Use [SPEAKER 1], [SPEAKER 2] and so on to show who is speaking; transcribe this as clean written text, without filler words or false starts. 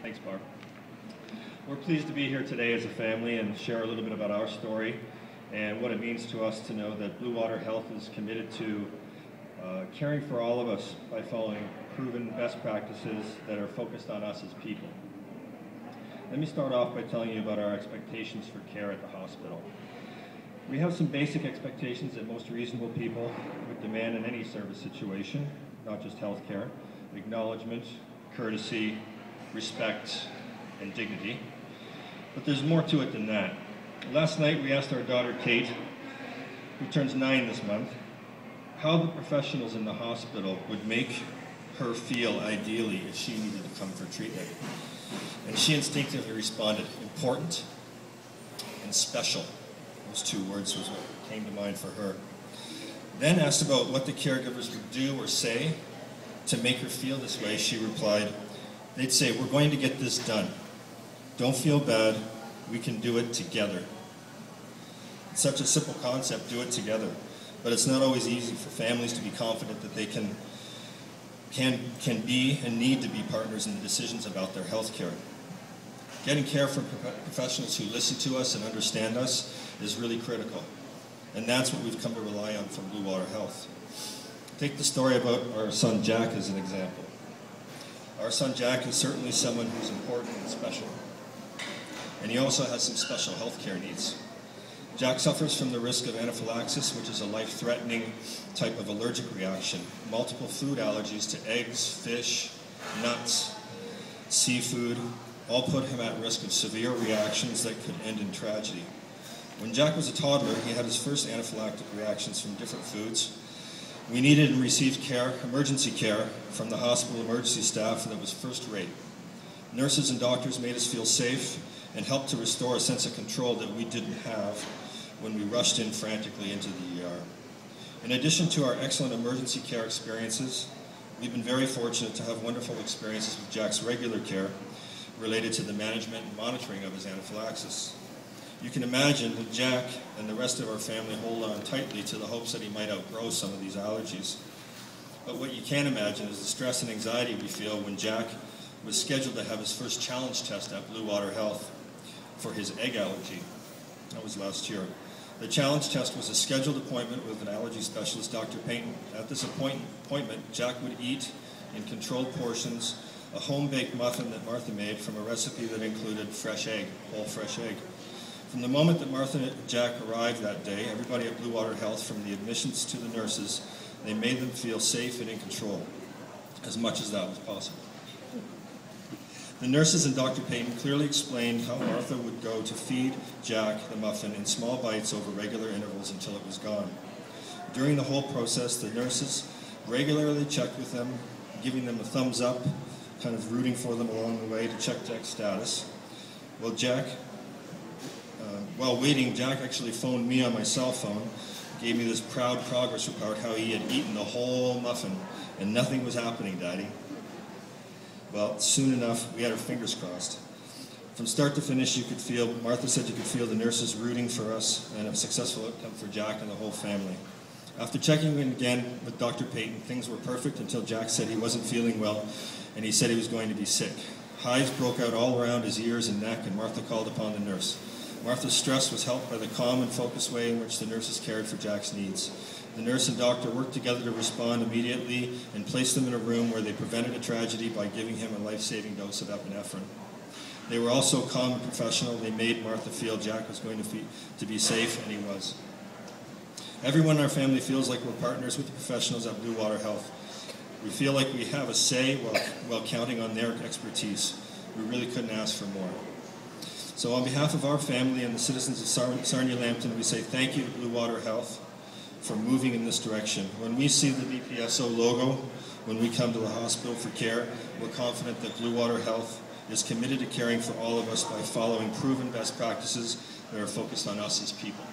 [SPEAKER 1] Thanks, Barb. We're pleased to be here today as a family and share a little bit about our story and what it means to us to know that Bluewater Health is committed to caring for all of us by following proven best practices that are focused on us as people. Let me start off by telling you about our expectations for care at the hospital. We have some basic expectations that most reasonable people would demand in any service situation, not just healthcare: acknowledgement, courtesy, respect, and dignity. But there's more to it than that. Last night we asked our daughter Kate, who turns 9 this month, how the professionals in the hospital would make her feel ideally if she needed to come for treatment. And she instinctively responded, important and special. Those 2 words was what came to mind for her. Then asked about what the caregivers would do or say to make her feel this way, she replied, they'd say, we're going to get this done. Don't feel bad, we can do it together. It's such a simple concept, do it together. But it's not always easy for families to be confident that they can be and need to be partners in the decisions about their health care. Getting care from professionals who listen to us and understand us is really critical. And that's what we've come to rely on from Bluewater Health. Take the story about our son Jack as an example. Our son Jack is certainly someone who's important and special. And he also has some special health care needs. Jack suffers from the risk of anaphylaxis, which is a life-threatening type of allergic reaction. Multiple food allergies to eggs, fish, nuts, seafood, all put him at risk of severe reactions that could end in tragedy. When Jack was a toddler, he had his first anaphylactic reactions from different foods. We needed and received care, emergency care, from the hospital emergency staff that was first rate. Nurses and doctors made us feel safe and helped to restore a sense of control that we didn't have when we rushed in frantically into the ER. In addition to our excellent emergency care experiences, we've been very fortunate to have wonderful experiences with Jack's regular care related to the management and monitoring of his anaphylaxis. You can imagine that Jack and the rest of our family hold on tightly to the hopes that he might outgrow some of these allergies. But what you can't imagine is the stress and anxiety we feel when Jack was scheduled to have his first challenge test at Bluewater Health for his egg allergy. That was last year. The challenge test was a scheduled appointment with an allergy specialist, Dr. Payton. At this appointment, Jack would eat in controlled portions a home-baked muffin that Martha made from a recipe that included fresh egg, whole fresh egg. From the moment that Martha and Jack arrived that day, everybody at Bluewater Health, from the admissions to the nurses, they made them feel safe and in control, as much as that was possible. The nurses and Dr. Payton clearly explained how Martha would go to feed Jack the muffin in small bites over regular intervals until it was gone. During the whole process, the nurses regularly checked with them, giving them a thumbs up, kind of rooting for them along the way to check Jack's status. While waiting, Jack actually phoned me on my cell phone, gave me this proud progress report how he had eaten the whole muffin and nothing was happening, Daddy. Well, soon enough, we had our fingers crossed. From start to finish, Martha said you could feel the nurses rooting for us and a successful outcome for Jack and the whole family. After checking in again with Dr. Payton, things were perfect until Jack said he wasn't feeling well and he said he was going to be sick. Hives broke out all around his ears and neck, and Martha called upon the nurse. Martha's stress was helped by the calm and focused way in which the nurses cared for Jack's needs. The nurse and doctor worked together to respond immediately and place them in a room where they prevented a tragedy by giving him a life-saving dose of epinephrine. They were also calm and professional. They made Martha feel Jack was going to be safe, and he was. Everyone in our family feels like we're partners with the professionals at Bluewater Health. We feel like we have a say while counting on their expertise. We really couldn't ask for more. So on behalf of our family and the citizens of Sarnia-Lambton, we say thank you to Bluewater Health for moving in this direction. When we see the BPSO logo, when we come to the hospital for care, we're confident that Bluewater Health is committed to caring for all of us by following proven best practices that are focused on us as people.